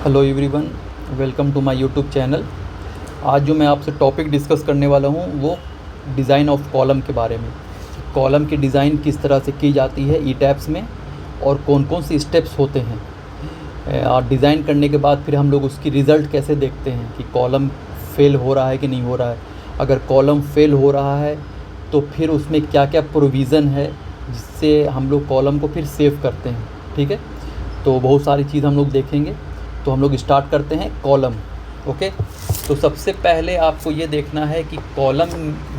Hello everyone, welcome to my YouTube channel. आज जो मैं आपसे टॉपिक डिस्कस करने वाला हूँ वो डिज़ाइन ऑफ कॉलम के बारे में। कॉलम की डिज़ाइन किस तरह से की जाती है ई टैब्स में और कौन कौन से स्टेप्स होते हैं। और डिज़ाइन करने के बाद फिर हम लोग उसकी रिज़ल्ट कैसे देखते हैं कि कॉलम फेल हो रहा है कि नहीं हो रहा है। अगर कॉलम फेल हो रहा है तो फिर उसमें क्या क्या प्रोविज़न है जिससे हम लोग कॉलम को फिर सेव करते हैं। ठीक है, तो बहुत सारी चीज़ हम लोग देखेंगे। तो हम लोग स्टार्ट करते हैं कॉलम। ओके, तो सबसे पहले आपको ये देखना है कि कॉलम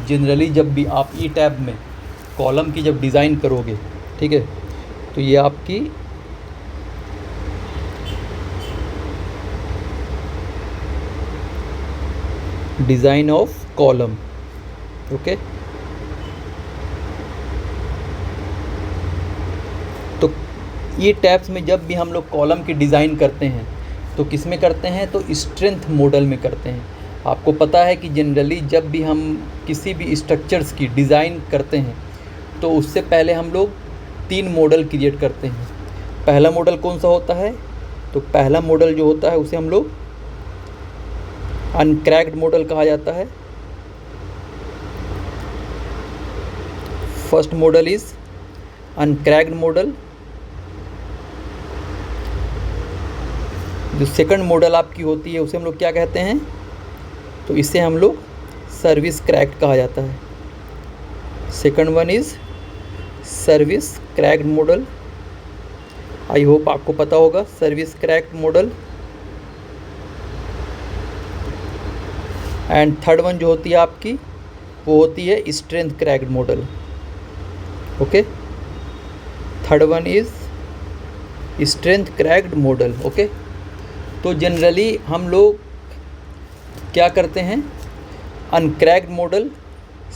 जनरली जब भी आप ई टैब में कॉलम की जब डिज़ाइन करोगे, ठीक है, तो ये आपकी डिज़ाइन ऑफ कॉलम। ओके, तो ई टैब्स में जब भी हम लोग कॉलम की डिज़ाइन करते हैं तो किस में करते हैं, तो स्ट्रेंथ मॉडल में करते हैं। आपको पता है कि जनरली जब भी हम किसी भी स्ट्रक्चर्स की डिज़ाइन करते हैं तो उससे पहले हम लोग 3 मॉडल क्रिएट करते हैं। पहला मॉडल कौन सा होता है, तो पहला मॉडल जो होता है उसे हम लोग अनक्रैक्ड मॉडल कहा जाता है। First model is uncracked model. जो सेकंड मॉडल आपकी होती है उसे हम लोग क्या कहते हैं, तो इसे हम लोग सर्विस क्रैक्ड कहा जाता है। Second one is service cracked model. I hope आपको पता होगा service cracked model. And third one जो होती है आपकी वो होती है strength cracked model. Okay, third one is strength cracked model. Okay, तो जनरली हम लोग क्या करते हैं, अनक्रैक्ड मॉडल,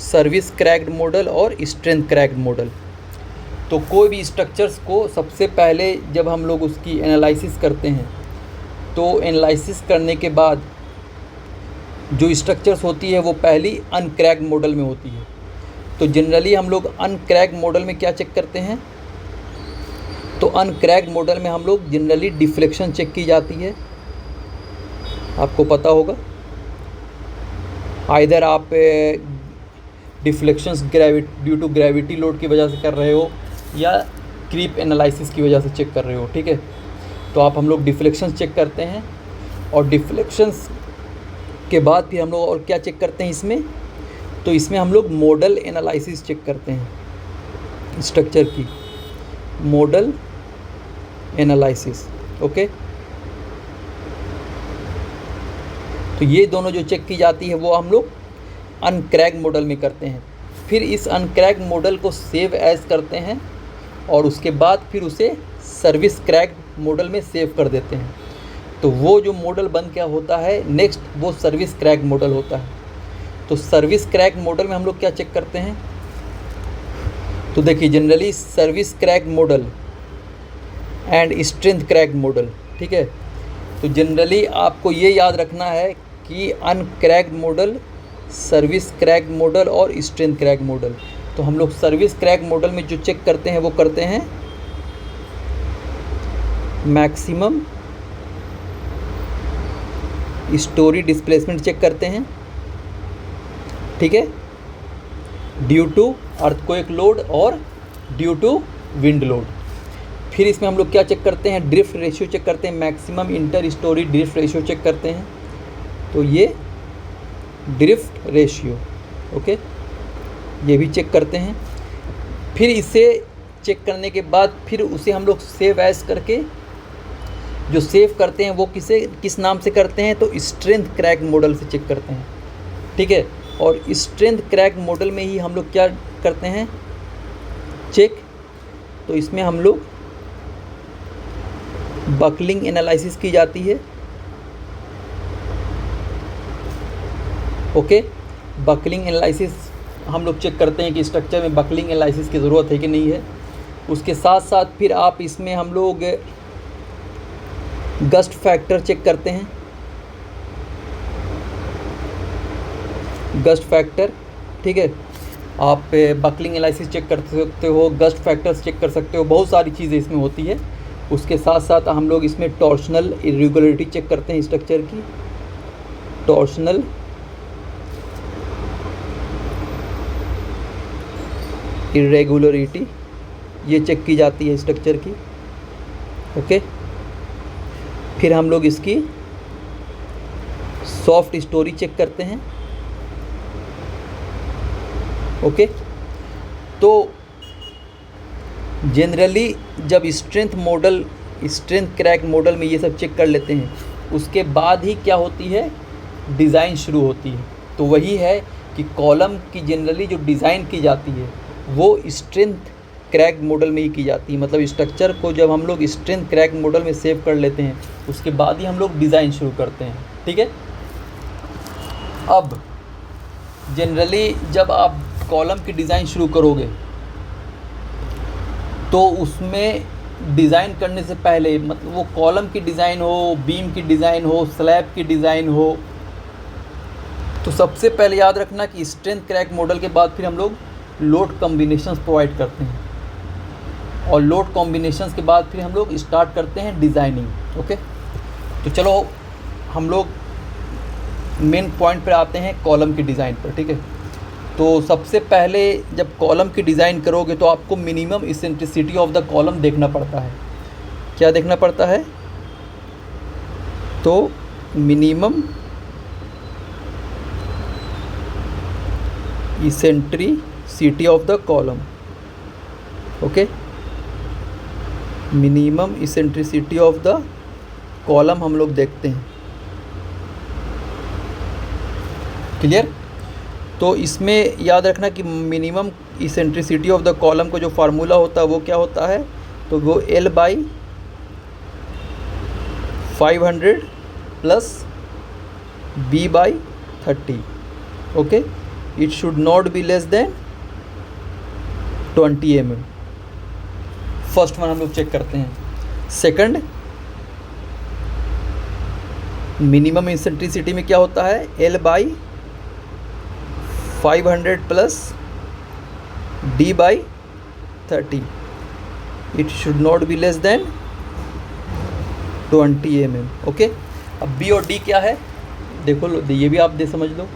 सर्विस क्रैक्ड मॉडल और स्ट्रेंथ क्रैक्ड मॉडल। तो कोई भी स्ट्रक्चर्स को सबसे पहले जब हम लोग उसकी एनालिसिस करते हैं तो एनालिसिस करने के बाद जो स्ट्रक्चर्स होती है वो पहली अनक्रैक्ड मॉडल में होती है। तो जनरली हम लोग अनक्रैक्ड मॉडल में क्या चेक करते हैं, तो अनक्रैक्ड मॉडल में हम लोग जनरली डिफ्लेक्शन चेक की जाती है। आपको पता होगा आइदर आप deflections due to gravity load की वजह से कर रहे हो या क्रीप एनालिसिस की वजह से चेक कर रहे हो। ठीक है, तो हम लोग डिफ्लेक्शंस चेक करते हैं और डिफ्लेक्शंस के बाद फिर हम लोग और क्या चेक करते हैं इसमें, तो इसमें हम लोग मॉडल एनालिसिस चेक करते हैं स्ट्रक्चर की, मॉडल एनालिसिस। ओके, तो ये दोनों जो चेक की जाती है वो हम लोग अनक्रैक्ड मॉडल में करते हैं। फिर इस अनक्रैक्ड मॉडल को सेव एज करते हैं और उसके बाद फिर उसे सर्विस क्रैक्ड मॉडल में सेव कर देते हैं। तो वो जो मॉडल बन क्या होता है नेक्स्ट, वो सर्विस क्रैक्ड मॉडल होता है। तो सर्विस क्रैक्ड मॉडल में हम लोग क्या चेक करते हैं, तो देखिए generally service cracked model and strength cracked model. ठीक है, तो जनरली आपको ये याद रखना है कि अनक्रैक्ड मॉडल, सर्विस क्रैक्ड मॉडल और स्ट्रेंथ क्रैक्ड मॉडल। तो हम लोग सर्विस क्रैक्ड मॉडल में जो चेक करते हैं वो करते हैं मैक्सिमम स्टोरी डिस्प्लेसमेंट चेक करते हैं। ठीक है, ड्यू टू अर्थक्वेक लोड और ड्यू टू विंड लोड। फिर इसमें हम लोग क्या चेक करते हैं, ड्रिफ्ट रेशियो चेक करते हैं, maximum inter storey drift ratio check करते हैं। तो ये ड्रिफ्ट रेशियो, ओके, ये भी चेक करते हैं। फिर इसे चेक करने के बाद फिर उसे हम लोग सेव एज करके जो सेव करते हैं वो किस नाम से करते हैं, तो स्ट्रेंथ क्रैक्ड मॉडल से चेक करते हैं। ठीक है, और स्ट्रेंथ क्रैक्ड मॉडल में ही हम लोग क्या करते हैं चेक, तो इसमें हम लोग बकलिंग एनालिसिस की जाती है। ओके, बकलिंग एनालिसिस हम लोग चेक करते हैं कि स्ट्रक्चर में बकलिंग एनालिसिस की ज़रूरत है कि नहीं है। उसके साथ साथ फिर आप इसमें हम लोग गस्ट फैक्टर चेक करते हैं, गस्ट फैक्टर। ठीक है, आप बकलिंग एनालिसिस चेक कर सकते हो, गस्ट फैक्टर्स चेक कर सकते हो, बहुत सारी चीज़ें इसमें होती है। उसके साथ साथ हम लोग इसमें टॉर्शनल इरेगुलरिटी चेक करते हैं स्ट्रक्चर की, टॉर्शनल इरेगुलरिटी ये चेक की जाती है स्ट्रक्चर की। ओके, फिर हम लोग इसकी सॉफ्ट स्टोरी चेक करते हैं। ओके, तो जनरली जब स्ट्रेंथ क्रैक मॉडल में ये सब चेक कर लेते हैं, उसके बाद ही क्या होती है, डिज़ाइन शुरू होती है। तो वही है कि कॉलम की जनरली जो डिज़ाइन की जाती है वो स्ट्रेंथ क्रैक मॉडल में ही की जाती है। मतलब स्ट्रक्चर को जब हम लोग स्ट्रेंथ क्रैक मॉडल में सेव कर लेते हैं, उसके बाद ही हम लोग डिज़ाइन शुरू करते हैं। ठीक है, अब जनरली जब आप कॉलम की डिज़ाइन शुरू करोगे तो उसमें डिज़ाइन करने से पहले, मतलब वो कॉलम की डिज़ाइन हो, बीम की डिज़ाइन हो, स्लैब की डिज़ाइन हो, तो सबसे पहले याद रखना कि स्ट्रेंथ क्रैक मॉडल के बाद फिर हम लोग लोड कॉम्बिनेशंस प्रोवाइड करते हैं, और लोड कॉम्बिनेशंस के बाद फिर हम लोग स्टार्ट करते हैं डिज़ाइनिंग। ओके, तो चलो हम लोग मेन पॉइंट पर आते हैं, कॉलम की डिज़ाइन पर। ठीक है, तो सबसे पहले जब कॉलम की डिज़ाइन करोगे तो आपको minimum eccentricity of the column देखना पड़ता है। क्या देखना पड़ता है? तो minimum eccentricity of the column. Okay, minimum eccentricity of the column हम लोग देखते हैं। क्लियर? तो इसमें याद रखना कि minimum eccentricity of the column का जो फार्मूला होता है वो क्या होता है, तो वो L/500 plus B/30। Okay, it should not be less than 20 mm। First one हम लोग चेक करते हैं। सेकंड, मिनिमम इसेंट्रिसिटी में क्या होता है, L/500 plus D/30, it should not be less than 20 mm। Okay, अब बी और डी क्या है, देखो ये भी आप समझ लो।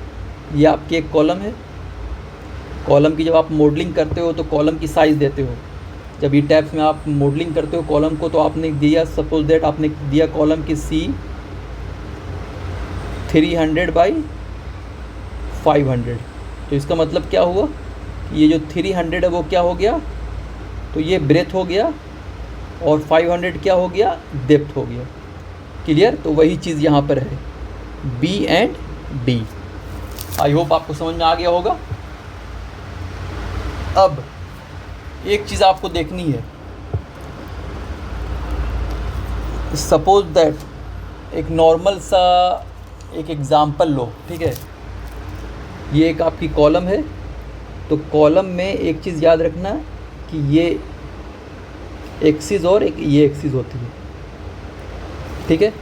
ये आपकी एक कॉलम है। कॉलम की जब आप मॉडलिंग करते हो तो कॉलम की साइज़ देते हो। जब ई टैप्स में आप मॉडलिंग करते हो कॉलम को, तो आपने दिया, सपोज दैट आपने दिया कॉलम की C 300/500। तो इसका मतलब क्या हुआ, ये जो 300 है वो क्या हो गया, तो ये ब्रेथ हो गया, और 500 क्या हो गया, डेप्थ हो गया। क्लियर? तो वही चीज़ यहाँ पर है, B and D. I hope आपको समझ में आ गया होगा। अब एक चीज़ आपको देखनी है, सपोज दैट एक नॉर्मल सा एक एग्ज़ाम्पल लो। ठीक है, ये एक आपकी कॉलम है। तो कॉलम में एक चीज़ याद रखना कि ये एक्सिस और एक ये एक्सिस होती है। ठीक है,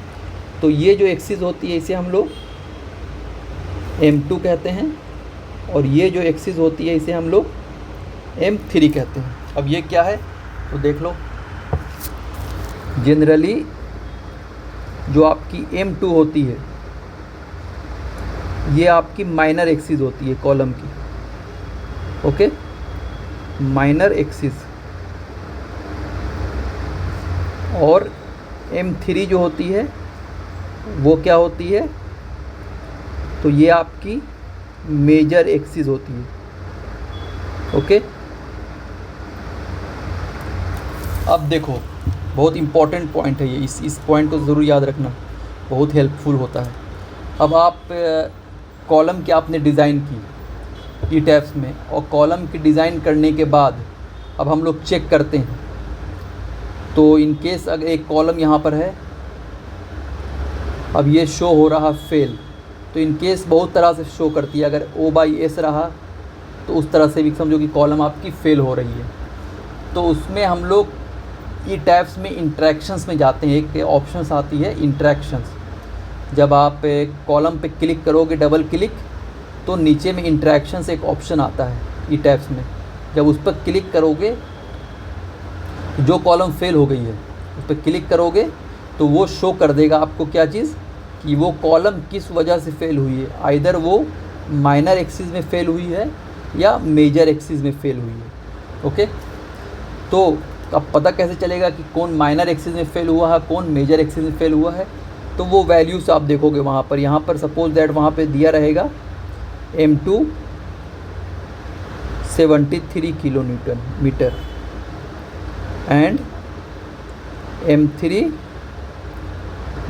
तो ये जो एक्सिस होती है इसे हम लोग M2 कहते हैं, और ये जो एक्सिस होती है इसे हम लोग M3 कहते हैं। अब ये क्या है, तो देख लो। जनरली जो आपकी M2 होती है ये आपकी माइनर एक्सिस होती है कॉलम की। Okay, minor axis. और M3 जो होती है वो क्या होती है, तो ये आपकी मेजर एक्सिस होती है। ओके, अब देखो बहुत इम्पॉर्टेंट पॉइंट है ये, इस पॉइंट को ज़रूर याद रखना, बहुत हेल्पफुल होता है। अब आप कॉलम की आपने डिज़ाइन की ई टैप्स में, और कॉलम की डिज़ाइन करने के बाद अब हम लोग चेक करते हैं। तो इन केस अगर एक कॉलम यहाँ पर है, अब ये शो हो रहा फेल, तो इन केस बहुत तरह से शो करती है। अगर O/S रहा तो उस तरह से भी समझो कि कॉलम आपकी फेल हो रही है। तो उसमें हम लोग ई टैब्स में इंट्रैक्शंस में जाते हैं। एक ऑप्शंस आती है इंट्रैक्शंस। जब आप कॉलम पे क्लिक करोगे डबल क्लिक, तो नीचे में इंट्रैक्शंस एक ऑप्शन आता है ई टैब्स में। जब उस पर क्लिक करोगे, जो कॉलम फेल हो गई है उस पर क्लिक करोगे तो वो शो कर देगा आपको क्या चीज़, कि वो कॉलम किस वजह से फेल हुई है। आइदर वो माइनर एक्सिस में फेल हुई है या मेजर एक्सिस में फेल हुई है। ओके, तो अब पता कैसे चलेगा कि कौन माइनर एक्सिस में फेल हुआ है, कौन मेजर एक्सिस में फेल हुआ है? तो वो वैल्यूज़ आप देखोगे वहाँ पर। यहाँ पर सपोज दैट वहाँ पे दिया रहेगा M2 73 kilo newton metre and M3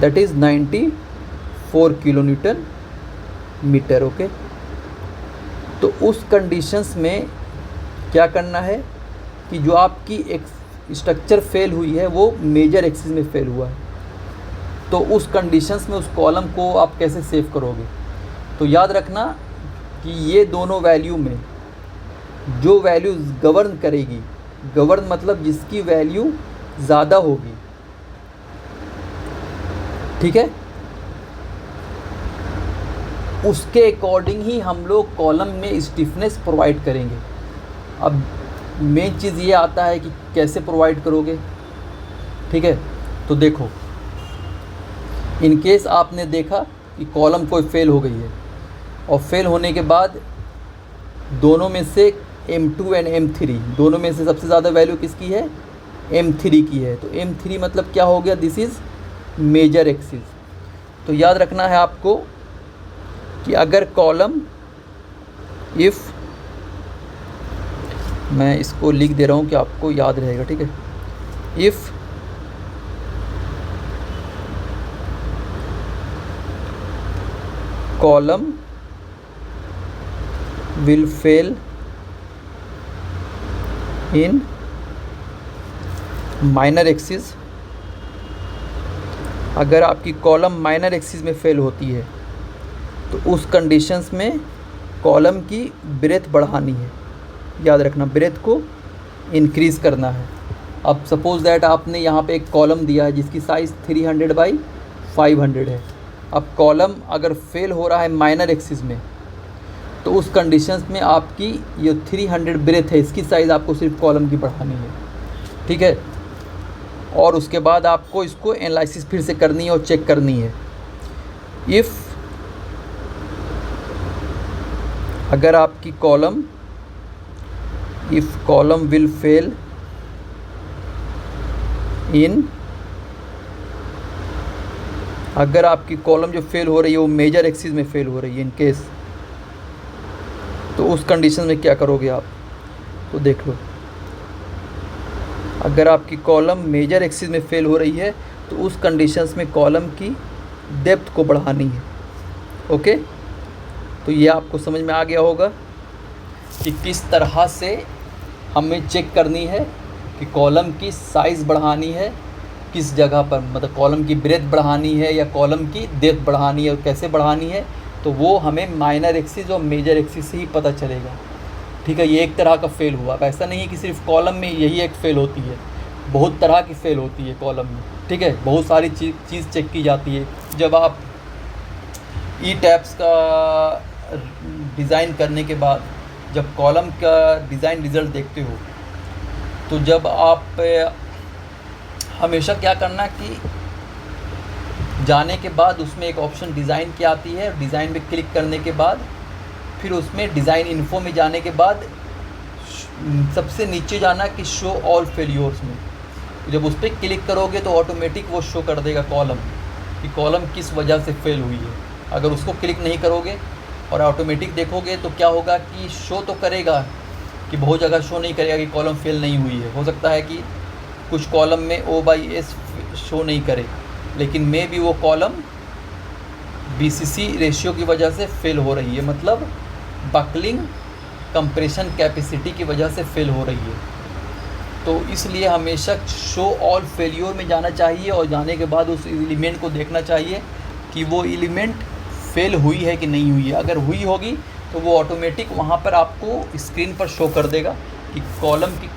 that is 94 kilo newton metre. Okay, तो उस कंडीशंस में क्या करना है कि जो आपकी एक स्ट्रक्चर फेल हुई है वो मेजर एक्सिस में फेल हुआ है, तो उस कंडीशंस में उस कॉलम को आप कैसे सेव करोगे? तो याद रखना कि ये दोनों वैल्यू में जो वैल्यू गवर्न करेगी, गवर्न मतलब जिसकी वैल्यू ज़्यादा होगी, ठीक है, उसके अकॉर्डिंग ही हम लोग कॉलम में स्टिफनेस प्रोवाइड करेंगे। अब मेन चीज़ ये आता है कि कैसे प्रोवाइड करोगे, ठीक है। तो देखो, इन केस आपने देखा कि कॉलम कोई फेल हो गई है और फेल होने के बाद दोनों में से M2 एंड M3 दोनों में से सबसे ज़्यादा वैल्यू किसकी है? M3 की है। तो M3 मतलब क्या हो गया? This is major axis. तो याद रखना है आपको कि अगर कॉलम, इफ़, मैं इसको लिख दे रहा हूँ कि आपको याद रहेगा, ठीक है। If column will fail in minor axis, अगर आपकी कॉलम माइनर एक्सिस में फेल होती है तो उस कंडीशंस में कॉलम की ब्रेथ बढ़ानी है। याद रखना, ब्रेथ को इंक्रीज़ करना है। अब सपोज दैट आपने यहाँ पे एक कॉलम दिया है जिसकी साइज़ 300 बाई 500 है। अब कॉलम अगर फेल हो रहा है माइनर एक्सिस में तो उस कंडीशंस में आपकी ये 300 ब्रेथ है, इसकी साइज़ आपको सिर्फ कॉलम की बढ़ानी है, ठीक है। और उसके बाद आपको इसको एनालिसिस फिर से करनी है और चेक करनी है। इफ़ अगर आपकी column, if column will fail in, अगर आपकी कॉलम जो फेल हो रही है वो मेजर एक्सिस में फेल हो रही है इन केस, तो उस कंडीशन में क्या करोगे आप? तो देख लो, अगर आपकी कॉलम मेजर एक्सिस में फेल हो रही है तो उस कंडीशंस में कॉलम की डेप्थ को बढ़ानी है। ओके, तो ये आपको समझ में आ गया होगा कि किस तरह से हमें चेक करनी है कि कॉलम की साइज़ बढ़ानी है किस जगह पर, मतलब कॉलम की ब्रेथ बढ़ानी है या कॉलम की डेप्थ बढ़ानी है और कैसे बढ़ानी है। तो वो हमें माइनर एक्सिस और मेजर एक्सिस से ही पता चलेगा, ठीक है। ये एक तरह का फेल हुआ। अब ऐसा नहीं है कि सिर्फ कॉलम में यही एक फ़ेल होती है, बहुत तरह की फ़ेल होती है कॉलम में, ठीक है। बहुत सारी चीज़ चेक की जाती है। जब आप ई टैप्स का डिज़ाइन करने के बाद जब कॉलम का डिज़ाइन रिज़ल्ट देखते हो तो जब आप हमेशा क्या करना कि जाने के बाद उसमें एक ऑप्शन डिज़ाइन की आती है, डिज़ाइन में क्लिक करने के बाद फिर उसमें डिज़ाइन इन्फो में जाने के बाद सबसे नीचे जाना कि शो ऑल फेल्योर्स में। जब उस पर क्लिक करोगे तो ऑटोमेटिक वो शो कर देगा कॉलम, कि कॉलम किस वजह से फेल हुई है। अगर उसको क्लिक नहीं करोगे और ऑटोमेटिक देखोगे तो क्या होगा कि शो तो करेगा, कि बहुत जगह शो नहीं करेगा कि कॉलम फेल नहीं हुई है। हो सकता है कि कुछ कॉलम में O/S शो नहीं करे, लेकिन मे भी वो कॉलम BCC रेशियो की वजह से फेल हो रही है, मतलब बकलिंग कंप्रेशन कैपेसिटी की वजह से फेल हो रही है। तो इसलिए हमेशा शो ऑल फेल्योर में जाना चाहिए और जाने के बाद उस एलिमेंट को देखना चाहिए कि वो एलिमेंट फेल हुई है कि नहीं हुई है। अगर हुई होगी तो वो ऑटोमेटिक वहाँ पर आपको स्क्रीन पर शो कर देगा कि कॉलम की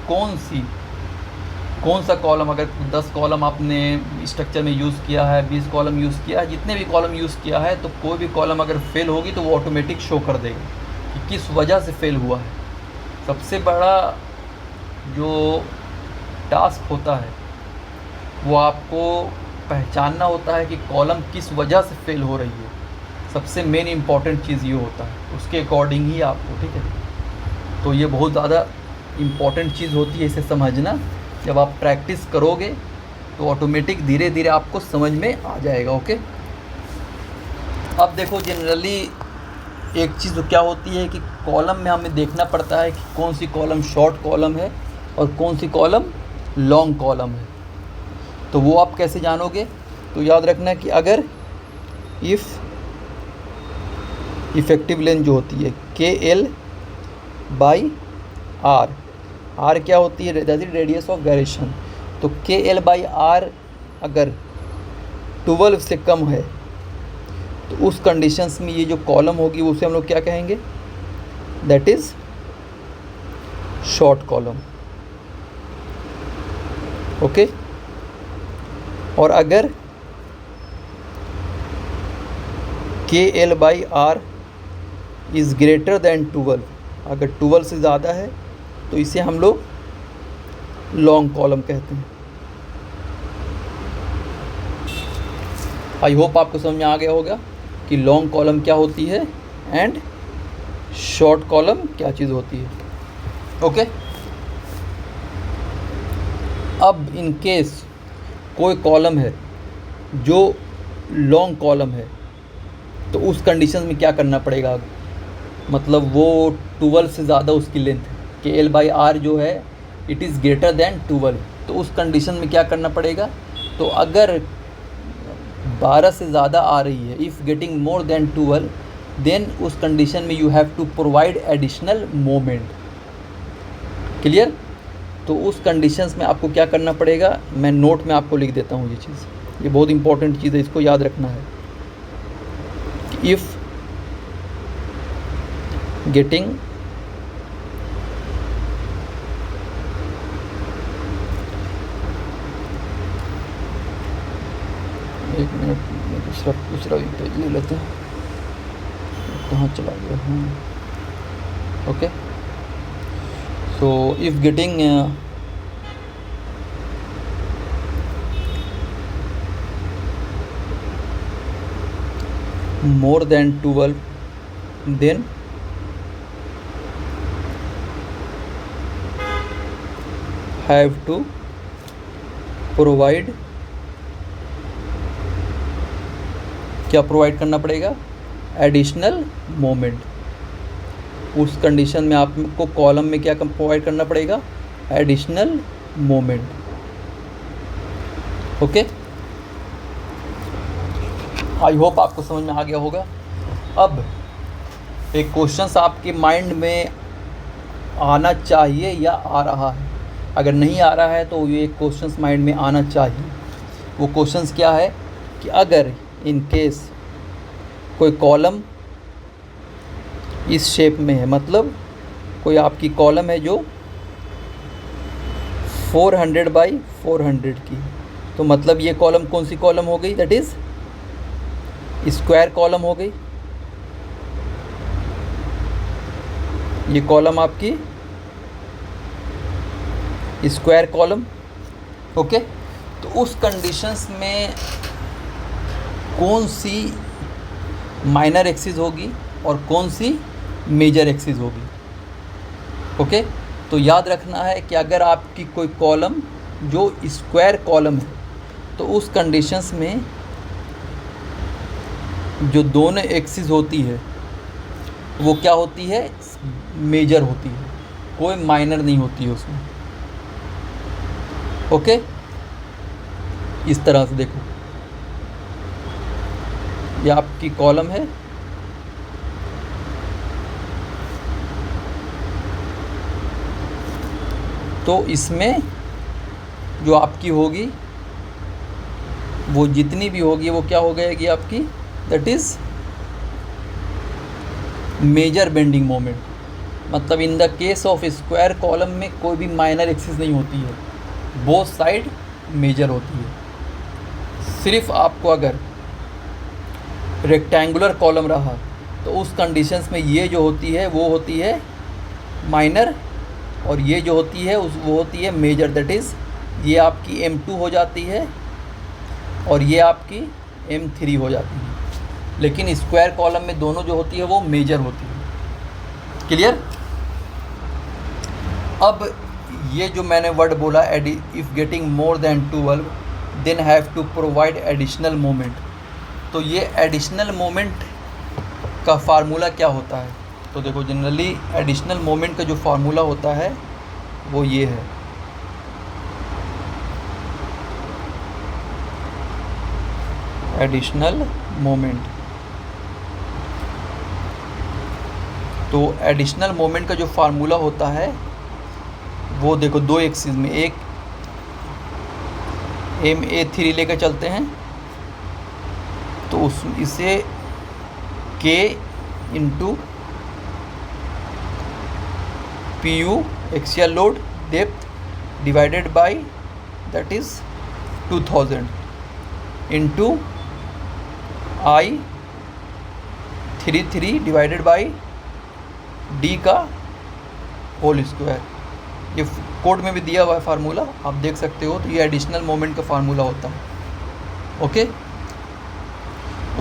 कौन सा कॉलम, अगर 10 कॉलम आपने स्ट्रक्चर में यूज़ किया है, 20 कॉलम यूज़ किया है, जितने भी कॉलम यूज़ किया है, तो कोई भी कॉलम अगर फेल होगी तो वो ऑटोमेटिक शो कर देगा कि किस वजह से फेल हुआ है। सबसे बड़ा जो टास्क होता है वो आपको पहचानना होता है कि कॉलम किस वजह से फेल हो रही है। सबसे मेन इम्पॉर्टेंट चीज़ ये होता है, उसके अकॉर्डिंग ही आपको, ठीक है। तो ये बहुत ज़्यादा इम्पॉर्टेंट चीज़ होती है, इसे समझना। जब आप प्रैक्टिस करोगे तो ऑटोमेटिक धीरे धीरे आपको समझ में आ जाएगा। ओके, अब देखो जनरली एक चीज़ तो क्या होती है कि कॉलम में हमें देखना पड़ता है कि कौन सी कॉलम शॉर्ट कॉलम है और कौन सी कॉलम लॉन्ग कॉलम है। तो वो आप कैसे जानोगे? तो याद रखना कि अगर इफ़ इफ़ेक्टिव लेंथ जो होती है KL/R, R क्या होती है? That is radius of gyration. तो KL/R अगर 12 से कम है तो उस कंडीशंस में ये जो कॉलम होगी उसे हम लोग क्या कहेंगे? That is short column. Okay, और अगर KL/R इज़ ग्रेटर दैन 12, अगर 12 से ज़्यादा है तो इसे हम लोग लॉन्ग कॉलम कहते हैं। आई होप आपको समझ में आ गया होगा कि लॉन्ग कॉलम क्या होती है एंड शॉर्ट कॉलम क्या चीज़ होती है। ओके, अब इन केस कोई कॉलम है जो लॉन्ग कॉलम है तो उस कंडीशन में क्या करना पड़ेगा? मतलब वो 12 से ज़्यादा उसकी लेंथ है, KL/R जो है इट इज़ ग्रेटर दैन 12, तो उस कंडीशन में क्या करना पड़ेगा? तो अगर 12 से ज़्यादा आ रही है, if getting more than 12, then उस कंडीशन में you have to provide additional moment. Clear? तो उस कंडीशंस में आपको क्या करना पड़ेगा? मैं नोट में आपको लिख देता हूँ ये चीज़, ये बहुत इंपॉर्टेंट चीज़ है, इसको याद रखना है। इफ़ गेटिंग एक मिनट में दूसरा भी पेज ले लेते हैं, कहाँ चला गया हूँ। Okay, so if getting more than 12, then have to provide, क्या प्रोवाइड करना पड़ेगा? Additional moment. उस कंडीशन में आपको कॉलम में क्या प्रोवाइड करना पड़ेगा? Additional moment. ओके, आई होप आपको समझ में आ गया होगा। अब एक क्वेश्चंस आपके माइंड में आना चाहिए या आ रहा है? अगर नहीं आ रहा है तो ये क्वेश्चंस माइंड में आना चाहिए। वो क्वेश्चंस क्या है कि अगर इन केस कोई कॉलम इस शेप में है, मतलब कोई आपकी कॉलम है जो 400/400 की, तो मतलब ये कॉलम कौन सी कॉलम हो गई? दैट इज़ स्क्वायर कॉलम हो गई। ये कॉलम आपकी स्क्वायर कॉलम। ओके, तो उस कंडीशंस में कौन सी माइनर एक्सिस होगी और कौन सी मेजर एक्सिस होगी? ओके, तो याद रखना है कि अगर आपकी कोई कॉलम जो स्क्वायर कॉलम है तो उस कंडीशंस में जो दोनों एक्सिस होती है वो क्या होती है? मेजर होती है, कोई माइनर नहीं होती है उसमें। ओके, इस तरह से देखो, ये आपकी कॉलम है, तो इसमें जो आपकी होगी वो जितनी भी होगी वो क्या हो जाएगी आपकी? That is major bending moment. मतलब in the case of square column में कोई भी माइनर एक्सिस नहीं होती है, बोथ साइड मेजर होती है। सिर्फ आपको अगर रेक्टेंगुलर कॉलम रहा तो उस कंडीशंस में ये जो होती है वो होती है माइनर, और ये जो होती है वो होती है मेजर, दैट इज़ ये आपकी M2 हो जाती है और ये आपकी M3 हो जाती है, लेकिन स्क्वायर कॉलम में दोनों जो होती है वो मेजर होती है। क्लियर? अब ये जो मैंने वर्ड बोला, if getting more than 12 then have to provide additional moment, तो ये एडिशनल मोमेंट का फार्मूला क्या होता है? तो देखो, जनरली एडिशनल मोमेंट का जो फार्मूला होता है वो ये है, एडिशनल मोमेंट। तो एडिशनल मोमेंट का जो फार्मूला होता है वो देखो, दो एक्सिस में, एक MA3 लेकर चलते हैं तो इसे K into PU axial load depth divided by that is 2000 into I33 divided by D का होल स्क्वायर। ये कोड में भी दिया हुआ है फार्मूला, आप देख सकते हो। तो ये एडिशनल मोमेंट का फार्मूला होता है। ओके,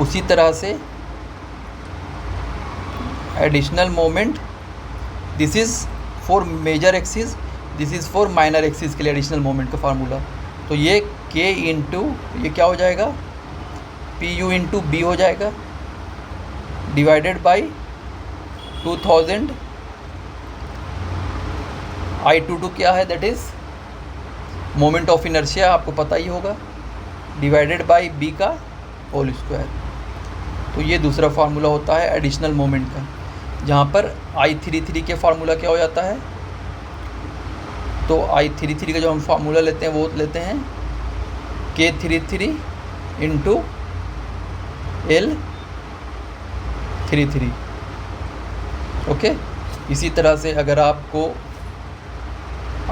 उसी तरह से additional moment, this is for major axis, this is for minor axis के लिए एडिशनल मोमेंट का फार्मूला। तो ये K इंटू ये क्या हो जाएगा, PU इंटू B हो जाएगा डिवाइडेड बाई 2000, I22 क्या है, that is moment of inertia, आपको पता ही होगा, डिवाइडेड बाई B का होल स्क्वायर। तो ये दूसरा फार्मूला होता है एडिशनल मोमेंट का, जहाँ पर I33 के फार्मूला क्या हो जाता है। तो I33 का जो हम फार्मूला लेते हैं वो लेते हैं K33 इंटू L33। ओके, इसी तरह से अगर आपको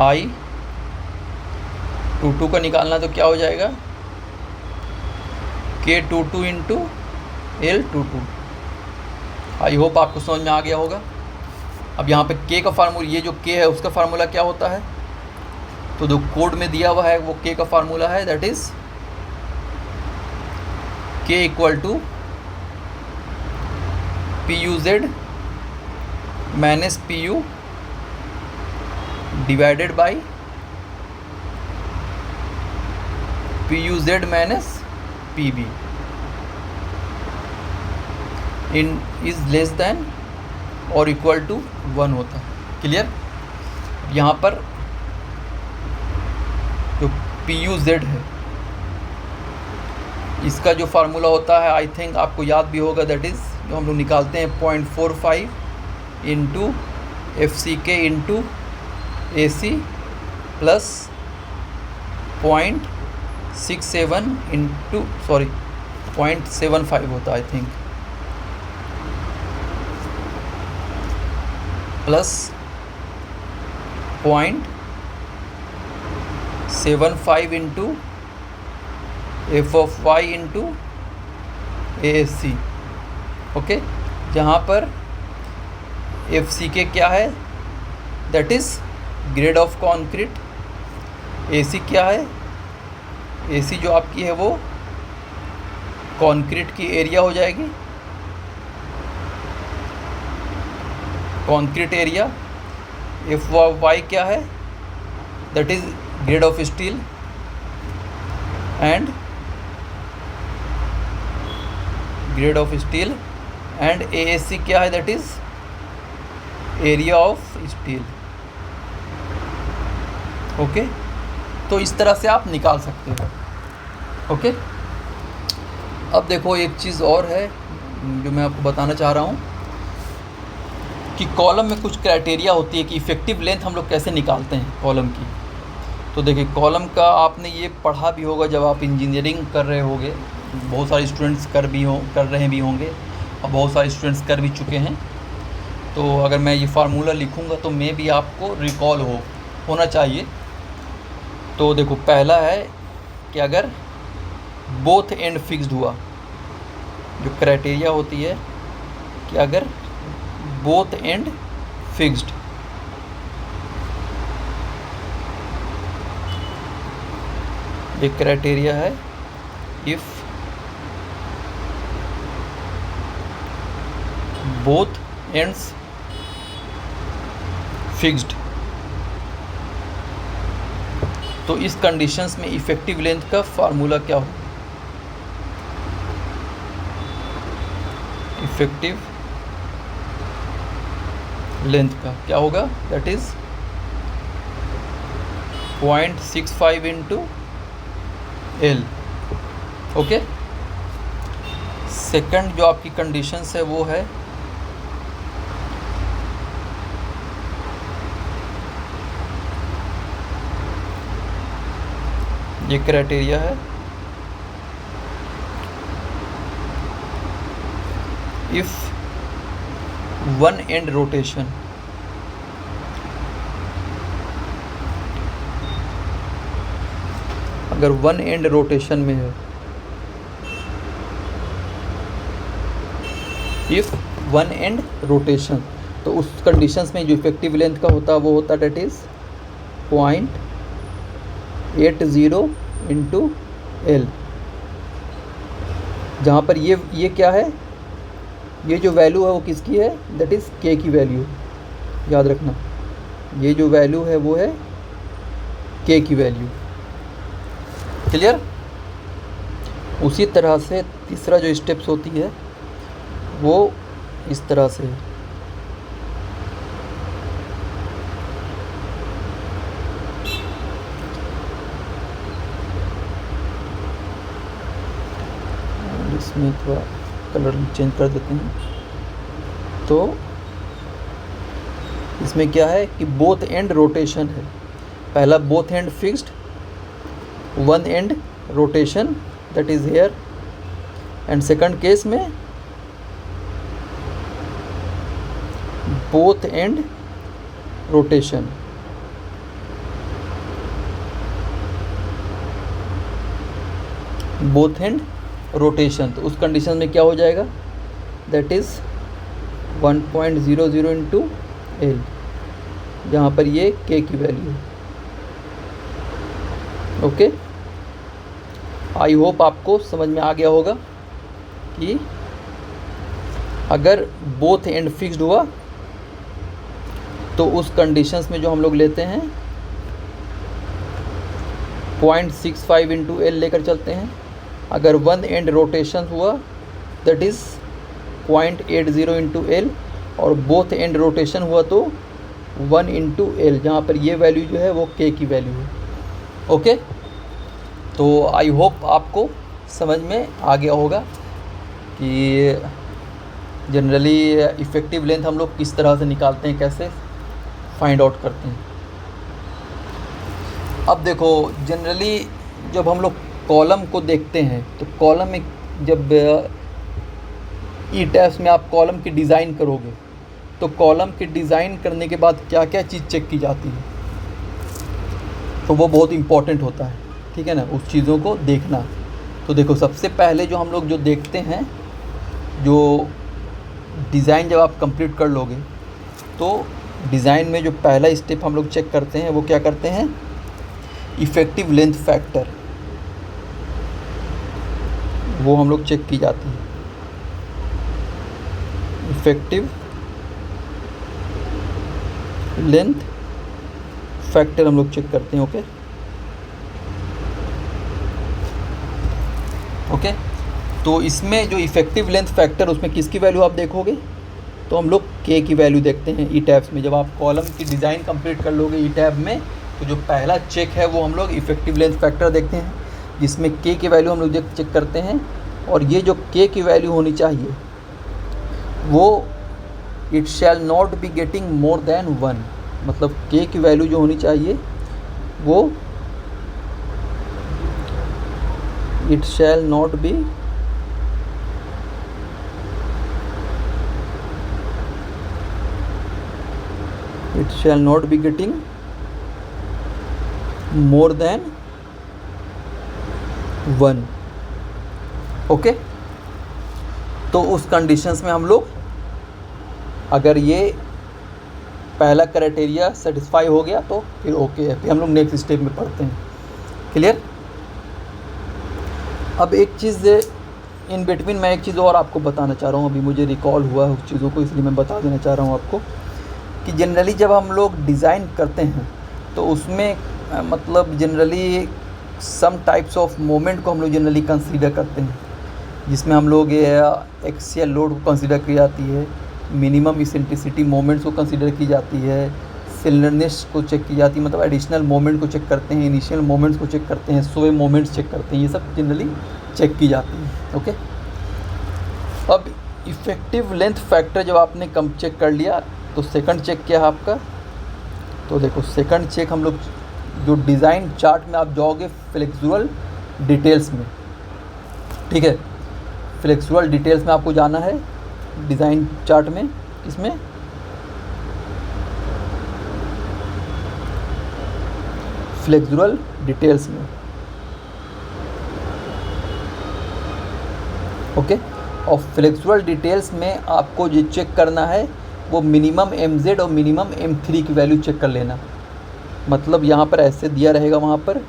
I22 का निकालना तो क्या हो जाएगा, K22 इंटू L22। आई होप आपको समझ में आ गया होगा। अब यहाँ पे K का फार्मूला, ये जो K है उसका फार्मूला क्या होता है, तो जो कोड में दिया हुआ है वो K का फार्मूला है, that is K equal to PUZ minus PU divided by PUZ minus PB इन इज़ लेस दैन और इक्वल टू 1 होता है। क्लियर? यहाँ पर जो PUZ है इसका जो फार्मूला होता है, आई थिंक आपको याद भी होगा, दैट इज़ जो हम लोग निकालते हैं 0.45 into FCK into AC plus 0.67 into 0.75 होता है I think, plus 0.75 into F(y) into ASC। Okay, जहाँ पर FCK क्या है, that is grade of concrete, AC क्या है, AC जो आपकी है वो कॉन्क्रीट की एरिया हो जाएगी, कॉन्क्रीट एरिया। F(y) क्या है, that is grade of steel and grade of steel and ASC क्या है, that is area of steel. Okay, तो इस तरह से आप निकाल सकते हो। ओके, अब देखो एक चीज़ और है जो मैं आपको बताना चाह रहा हूँ कि कॉलम में कुछ क्राइटेरिया होती है कि इफ़ेक्टिव लेंथ हम लोग कैसे निकालते हैं कॉलम की। तो देखिए, कॉलम का आपने ये पढ़ा भी होगा जब आप इंजीनियरिंग कर रहे होंगे, बहुत सारे स्टूडेंट्स कर रहे भी होंगे और बहुत सारे स्टूडेंट्स कर भी चुके हैं। तो अगर मैं ये फार्मूला लिखूँगा तो मे भी आपको रिकॉल होना चाहिए। तो देखो, पहला है कि अगर बोथ एंड फिक्स्ड हुआ, जो क्राइटेरिया होती है कि अगर बोथ एंड फिक्स्ड, ये क्राइटेरिया है इफ बोथ एंड्स फिक्स्ड। तो इस कंडीशंस में इफेक्टिव लेंथ का फार्मूला क्या हो? इफेक्टिव लेंथ का क्या होगा? That is 0.65 into L. Okay, second जो आपकी कंडीशंस है वो है ये क्राइटेरिया है इफ वन एंड रोटेशन अगर वन एंड रोटेशन में है, इफ वन एंड रोटेशन, तो उस कंडीशंस में जो इफेक्टिव लेंथ का होता है वो होता है डेट इज 0.80 इंटू एल। जहाँ पर ये क्या है, ये जो वैल्यू है वो किसकी है? दैट इज़ के की वैल्यू, याद रखना। ये जो वैल्यू है वो है के की वैल्यू। क्लियर? उसी तरह से तीसरा जो स्टेप्स होती है वो इस तरह से है। इसमें थोड़ा कलर चेंज कर देते हैं। तो इसमें क्या है कि बोथ एंड रोटेशन है। पहला both end fixed, one end rotation that is here, and second case में both end rotation. Both end rotation, तो उस कंडीशन में क्या हो जाएगा? दैट इज 1.00 इंटू एल, जहाँ पर ये के की वैल्यू है। ओके, आई होप आपको समझ में आ गया होगा कि अगर बोथ एंड फिक्स्ड हुआ तो उस कंडीशंस में जो हम लोग लेते हैं 0.65 इंटू एल लेकर चलते हैं। अगर वन एंड रोटेशन हुआ दैट इज़ 0.80 इंटू एल, और बोथ एंड रोटेशन हुआ तो 1 इंटू एल, जहाँ पर ये वैल्यू जो है वो के की वैल्यू है। ओके, तो आई होप आपको समझ में आ गया होगा कि जनरली इफ़ेक्टिव लेंथ हम लोग किस तरह से निकालते हैं, कैसे फाइंड आउट करते हैं। अब देखो, जनरली जब हम लोग कॉलम को देखते हैं तो कॉलम में जब ई टैब्स में आप कॉलम की डिज़ाइन करोगे तो कॉलम की डिज़ाइन करने के बाद क्या क्या चीज़ चेक की जाती है, तो वो बहुत इम्पॉर्टेंट होता है। ठीक है ना, उस चीज़ों को देखना। तो देखो, सबसे पहले जो हम लोग जो देखते हैं, जो डिज़ाइन जब आप कंप्लीट कर लोगे तो डिज़ाइन में जो पहला स्टेप हम लोग चेक करते हैं वो क्या करते हैं? इफ़ेक्टिव लेंथ फैक्टर, वो हम लोग चेक की जाती है। इफ़ेक्टिव लेंथ फैक्टर हम लोग चेक करते हैं। ओके ओके, तो इसमें जो इफ़ेक्टिव लेंथ फैक्टर, उसमें किसकी वैल्यू आप देखोगे? तो हम लोग के की वैल्यू देखते हैं ई टैब्स में। जब आप कॉलम की डिज़ाइन कंप्लीट कर लोगे ई टैब में, तो जो पहला चेक है वो हम लोग इफ़ेक्टिव लेंथ फैक्टर देखते हैं, जिसमें के की वैल्यू हम लोग चेक करते हैं। और ये जो के की वैल्यू होनी चाहिए वो it shall not be getting more then 1, मतलब के की वैल्यू जो होनी चाहिए वो it shall not be getting more then 1। Okay, तो उस कंडीशंस में हम लोग, अगर ये पहला क्राइटेरिया सेटिस्फाई हो गया तो फिर ओके है, फिर हम लोग नेक्स्ट स्टेप में पढ़ते हैं। क्लियर? अब एक चीज़ इन बिटवीन मैं एक चीज़ और आपको बताना चाह रहा हूँ, अभी मुझे रिकॉल हुआ है उस चीज़ों को, इसलिए मैं बता देना चाह रहा हूँ आपको कि जनरली जब हम लोग डिज़ाइन करते हैं तो उसमें मतलब generally some types of moment को हम लोग जनरली कंसीडर करते हैं, जिसमें हम लोग एक्सियल लोड को कंसीडर की जाती है, मिनिमम इसेंट्रिसिटी मोमेंट्स को कंसीडर की जाती है, सिलेंडरनेस को चेक की जाती है, मतलब एडिशनल मोमेंट को चेक करते हैं, इनिशियल मोमेंट्स को चेक करते हैं, सोए मोमेंट्स चेक करते हैं, ये सब जनरली चेक की जाती है। ओके, अब इफ़ेक्टिव लेंथ फैक्टर जब आपने कम चेक कर लिया तो सेकंड चेक क्या है आपका, तो देखो सेकंड चेक हम लोग जो डिज़ाइन चार्ट में आप जाओगे फ्लेक्सुरल डिटेल्स में, ठीक है, फ्लेक्सुरल डिटेल्स में आपको जाना है डिज़ाइन चार्ट में, इसमें फ्लेक्सुरल डिटेल्स में। ओके, और फ्लेक्सुरल डिटेल्स में आपको जो चेक करना है वो मिनिमम mz और मिनिमम m3 की वैल्यू चेक कर लेना। मतलब यहाँ पर ऐसे दिया रहेगा, वहाँ पर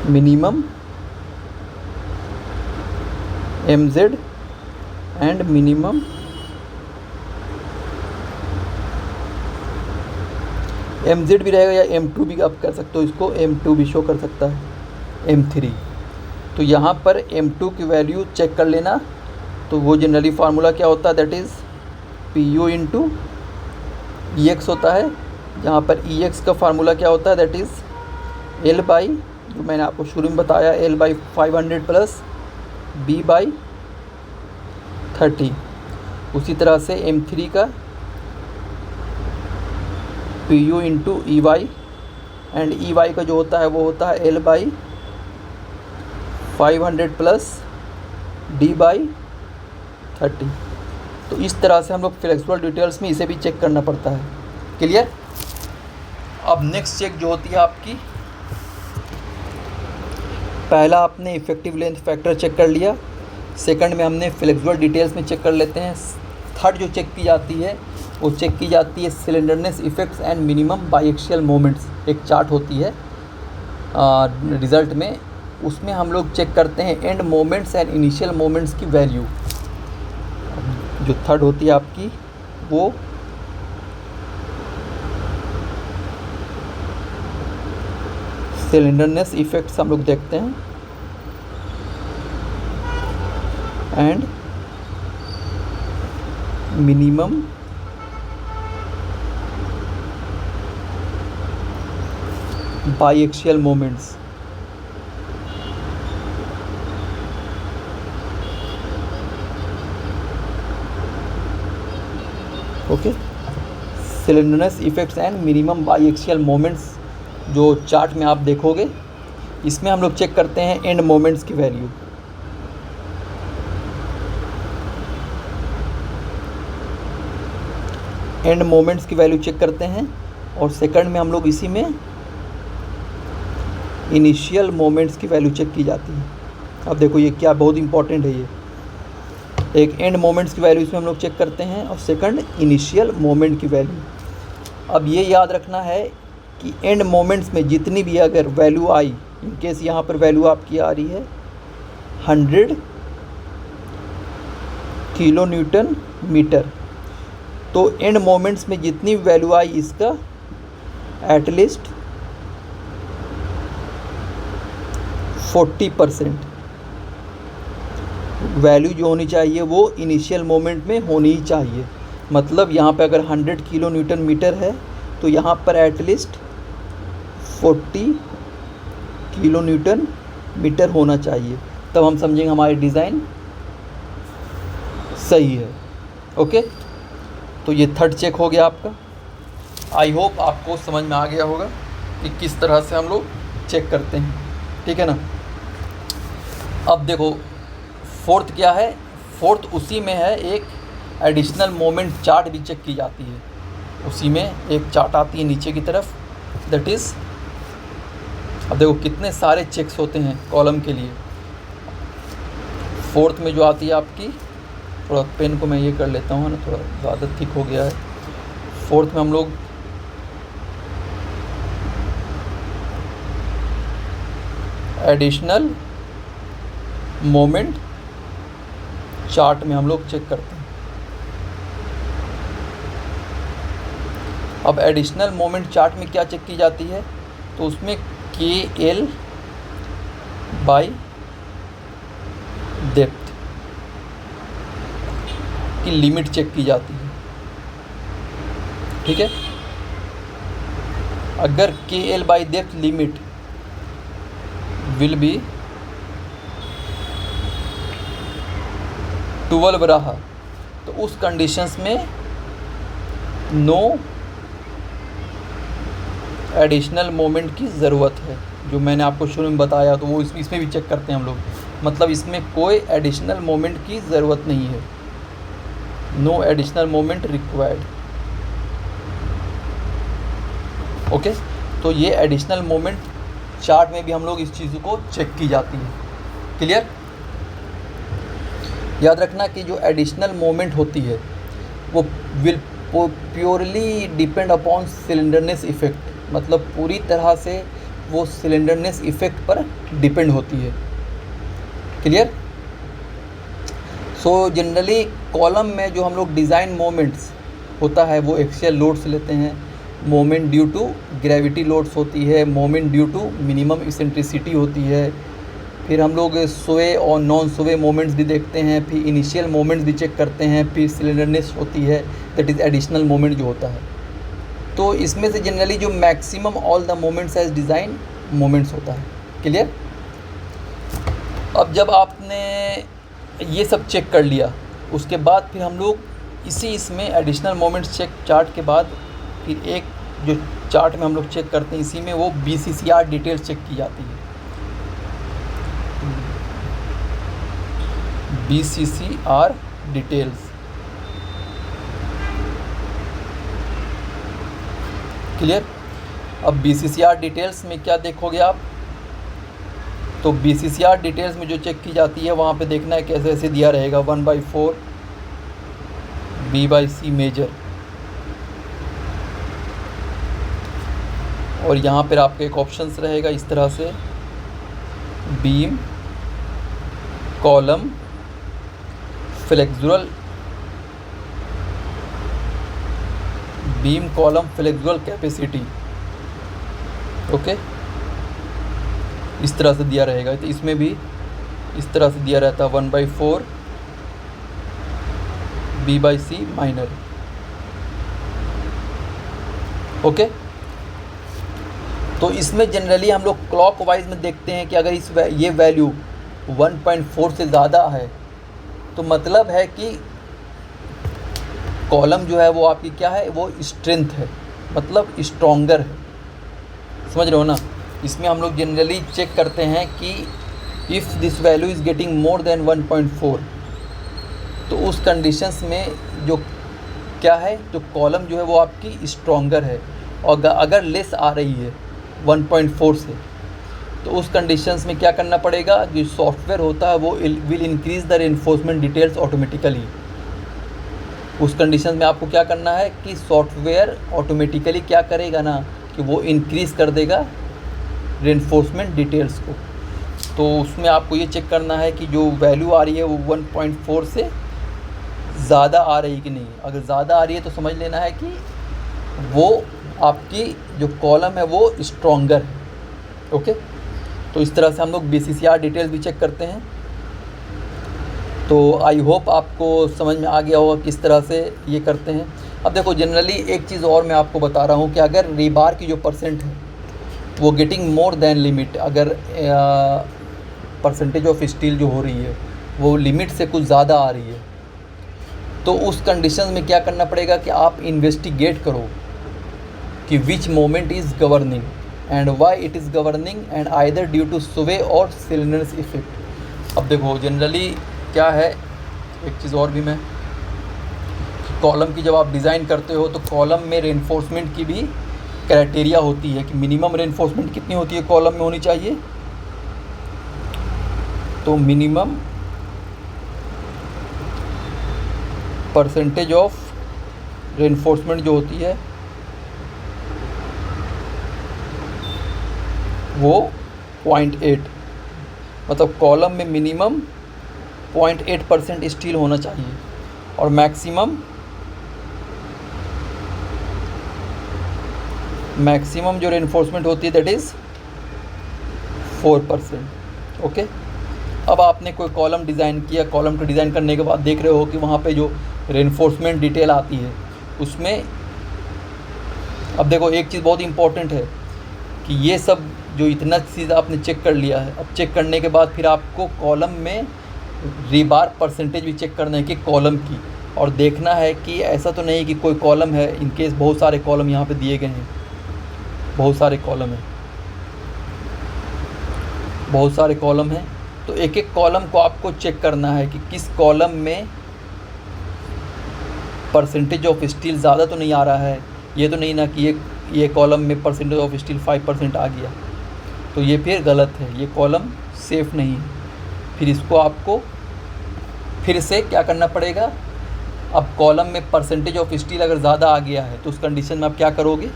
minimum mz and minimum mz भी रहेगा, या m2 भी आप कर सकते हो, इसको m2 भी शो कर सकता है, m3। तो यहाँ पर m2 की वैल्यू चेक कर लेना। तो वो जनरली फार्मूला क्या होता है, that is PU into EX होता है, जहाँ पर EX का फार्मूला क्या होता है, दैट इज़ L बाई, जो मैंने आपको शुरू में बताया, L by 500 plus B by 30। उसी तरह से m3 का PU into EY, and EY का जो होता है वो होता है L by 500 plus D by 30। तो इस तरह से हम लोग फ्लेक्सुरल डिटेल्स में इसे भी चेक करना पड़ता है। क्लियर? अब नेक्स्ट चेक जो होती है आपकी, पहला आपने इफेक्टिव लेंथ फैक्टर चेक कर लिया, सेकंड में हमने फ्लेक्सुरल डिटेल्स में चेक कर लेते हैं, थर्ड जो चेक की जाती है वो चेक की जाती है slenderness effects and minimum biaxial moments. एक चार्ट होती है रिज़ल्ट में, उसमें हम लोग चेक करते हैं and moments and initial moments की वैल्यू। जो थर्ड होती है आपकी वो सिलेंडरनेस इफेक्ट्स हम लोग देखते हैं and minimum biaxial moments. Okay, slenderness effects and minimum biaxial moments जो चार्ट में आप देखोगे, इसमें हम लोग चेक करते हैं एंड मोमेंट्स की वैल्यू। एंड मोमेंट्स की वैल्यू चेक करते हैं, और सेकंड में हम लोग इसी में इनिशियल मोमेंट्स की वैल्यू चेक की जाती है। अब देखो ये क्या बहुत इंपॉर्टेंट है, ये एक एंड मोमेंट्स की वैल्यू इसमें हम लोग चेक करते हैं, और सेकंड इनिशियल मोमेंट की वैल्यू। अब ये याद रखना है कि एंड मोमेंट्स में जितनी भी अगर वैल्यू आई, इन केस यहाँ पर वैल्यू आपकी आ रही है 100 किलो न्यूटन मीटर, तो एंड मोमेंट्स में जितनी वैल्यू आई इसका एटलीस्ट 40% वैल्यू जो होनी चाहिए वो इनिशियल मोमेंट में होनी ही चाहिए। मतलब यहाँ पे अगर 100 किलो न्यूटन मीटर है तो यहाँ पर एटलीस्ट 40 किलो न्यूटन मीटर होना चाहिए, तब हम समझेंगे हमारी डिज़ाइन सही है। ओके, तो ये थर्ड चेक हो गया आपका। आई होप आपको समझ में आ गया होगा कि किस तरह से हम लोग चेक करते हैं, ठीक है ना। अब देखो फोर्थ क्या है, फोर्थ उसी में है, एक एडिशनल मोमेंट चार्ट भी चेक की जाती है। उसी में एक चार्ट आती है नीचे की तरफ, दैट इज़, अब देखो कितने सारे चेक्स होते हैं कॉलम के लिए। फोर्थ में जो आती है आपकी, थोड़ा पेन को मैं ये कर लेता हूँ ना, थोड़ा ज़्यादा थिक हो गया है। फोर्थ में हम लोग एडिशनल मोमेंट चार्ट में हम लोग चेक करते हैं। अब एडिशनल मोमेंट चार्ट में क्या चेक की जाती है, तो उसमें KL बाय डेप्थ की लिमिट चेक की जाती है। ठीक है, अगर KL by depth limit will be 12 रहा तो उस कंडीशंस में नो एडिशनल मोमेंट की ज़रूरत है। जो मैंने आपको शुरू में बताया तो वो इसमें भी चेक करते हैं हम लोग, मतलब इसमें कोई एडिशनल मोमेंट की ज़रूरत नहीं है, no additional moment required. Okay, तो ये एडिशनल मोमेंट चार्ट में भी हम लोग इस चीज़ को चेक की जाती है। क्लियर? याद रखना कि जो एडिशनल मोमेंट होती है वो will purely depend upon slenderness effect, मतलब पूरी तरह से वो सिलेंडरनेस इफेक्ट पर डिपेंड होती है। क्लियर? सो जनरली कॉलम में जो हम लोग डिज़ाइन मोमेंट्स होता है वो एक्सियल लोड्स लेते हैं, moment due to gravity loads होती है, moment due to minimum eccentricity होती है, फिर हम लोग स्वे और नॉन स्वे मोमेंट्स भी देखते हैं, फिर इनिशियल मोमेंट्स भी चेक करते हैं, फिर सिलेंडरनेस होती है, दैट इज़ एडिशनल मोमेंट जो होता है। तो इसमें से जनरली जो maximum all the moments as design moments होता है। क्लियर? अब जब आपने ये सब चेक कर लिया उसके बाद फिर हम लोग इसमें एडिशनल मोमेंट्स चेक चार्ट के बाद फिर एक जो चार्ट में हम लोग चेक करते हैं इसी में वो BCCR डिटेल्स चेक की जाती है। BCCR details. क्लियर? अब BCCR डिटेल्स में क्या देखोगे आप, तो BCCR डिटेल्स में जो चेक की जाती है वहाँ पे देखना है कैसे ऐसे दिया रहेगा 1/4 B/C मेजर, और यहाँ पर आपका एक ऑप्शंस रहेगा इस तरह से beam column flexural, beam column flexural capacity. Okay, इस तरह से दिया रहेगा। तो इसमें भी इस तरह से दिया रहता है 1/4 B/C माइनर। ओके, तो इसमें जनरली हम लोग क्लॉकवाइज में देखते हैं कि अगर ये वैल्यू 1.4 से ज़्यादा है तो मतलब है कि कॉलम जो है वो आपकी क्या है, वो स्ट्रेंथ है, मतलब स्ट्रॉन्गर है। समझ रहे हो ना? इसमें हम लोग जनरली चेक करते हैं कि if this value is getting more then 1.4 तो उस कंडीशंस में जो क्या है, जो कॉलम जो है वो आपकी स्ट्रॉन्गर है, और अगर लेस आ रही है 1.4 से तो उस कंडीशंस में क्या करना पड़ेगा, जो सॉफ्टवेयर होता है वो will increase the reinforcement details automatically. उस कंडीशन में आपको क्या करना है कि सॉफ्टवेयर ऑटोमेटिकली क्या करेगा ना कि वो इंक्रीज़ कर देगा रेनफोर्समेंट डिटेल्स को। तो उसमें आपको ये चेक करना है कि जो वैल्यू आ रही है वो 1.4 से ज़्यादा आ रही कि नहीं। अगर ज़्यादा आ रही है तो समझ लेना है कि वो आपकी जो कॉलम है वो स्ट्रॉन्गर है। ओके, तो इस तरह से हम लोग BCCR डिटेल्स भी चेक करते हैं। तो आई होप आपको समझ में आ गया होगा किस तरह से ये करते हैं। अब देखो जनरली एक चीज़ और मैं आपको बता रहा हूँ कि अगर रीबार की जो परसेंट है वो गेटिंग मोर देन लिमिट, अगर परसेंटेज ऑफ स्टील जो हो रही है वो लिमिट से कुछ ज़्यादा आ रही है, तो उस कंडीशन में क्या करना पड़ेगा कि आप इन्वेस्टिगेट करो कि which moment is governing and why it is governing and either due to sway और सिलेंडर्स इफेक्ट। अब देखो जनरली क्या है, एक चीज़ और भी मैं, कॉलम की जब आप डिज़ाइन करते हो तो कॉलम में रेनफोर्समेंट की भी क्राइटेरिया होती है कि मिनिमम रेनफोर्समेंट कितनी होती है कॉलम में होनी चाहिए। तो मिनिमम परसेंटेज ऑफ रेनफोर्समेंट जो होती है वो 0.8, मतलब कॉलम में मिनिमम 0.8% स्टील होना चाहिए और मैक्सिमम जो रेनफोर्समेंट होती है दैट इज़ 4%। ओके, अब आपने कोई कॉलम डिज़ाइन किया, कॉलम को डिज़ाइन करने के बाद देख रहे हो कि वहाँ पे जो रेनफोर्समेंट डिटेल आती है उसमें, अब देखो एक चीज़ बहुत इंपॉर्टेंट है कि ये सब जो इतना चीज़ आपने चेक कर लिया है, अब चेक करने के बाद फिर आपको कॉलम में रीबार परसेंटेज भी चेक करना है कि कॉलम की, और देखना है कि ऐसा तो नहीं कि कोई कॉलम है, इन केस बहुत सारे कॉलम यहाँ पे दिए गए हैं, बहुत सारे कॉलम हैं, तो एक एक कॉलम को आपको चेक करना है कि किस कॉलम में परसेंटेज ऑफ स्टील ज़्यादा तो नहीं आ रहा है। ये तो नहीं ना कि ये कॉलम में परसेंटेज ऑफ स्टील 5% आ गया, तो ये फिर गलत है, ये कॉलम सेफ़ नहीं है। फिर इसको आपको फिर से क्या करना पड़ेगा, अब कॉलम में परसेंटेज ऑफ स्टील अगर ज़्यादा आ गया है तो उस कंडीशन में आप क्या करोगे,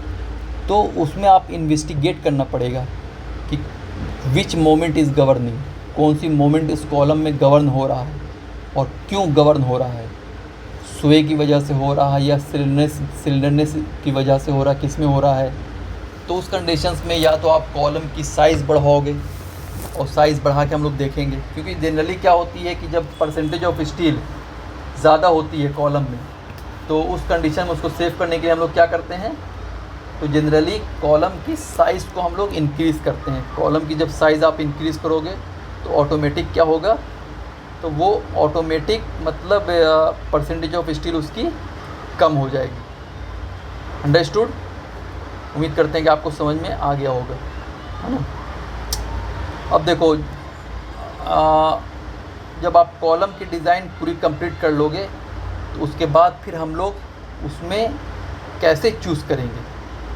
तो उसमें आप इन्वेस्टिगेट करना पड़ेगा कि विच मोमेंट इज़ गवर्निंग, कौन सी मोमेंट इस कॉलम में गवर्न हो रहा है और क्यों गवर्न हो रहा है, स्वे की वजह से हो रहा है या सिलेंडरनेस की वजह से हो रहा है, किस में हो रहा है। तो उस कंडीशंस में या तो आप कॉलम की साइज़ बढ़ाओगे, और साइज़ बढ़ा के हम लोग देखेंगे, क्योंकि जनरली क्या होती है कि जब परसेंटेज ऑफ स्टील ज़्यादा होती है कॉलम में, तो उस कंडीशन में उसको सेव करने के लिए हम लोग क्या करते हैं, तो जनरली कॉलम की साइज़ को हम लोग इंक्रीज़ करते हैं। कॉलम की जब साइज़ आप इंक्रीज़ करोगे तो ऑटोमेटिक क्या होगा, तो वो ऑटोमेटिक मतलब परसेंटेज ऑफ स्टील उसकी कम हो जाएगी। अंडरस्टूड? उम्मीद करते हैं कि आपको समझ में आ गया होगा, है ना। अब देखो, जब आप कॉलम की डिज़ाइन पूरी कंप्लीट कर लोगे तो उसके बाद फिर हम लोग उसमें कैसे चूज़ करेंगे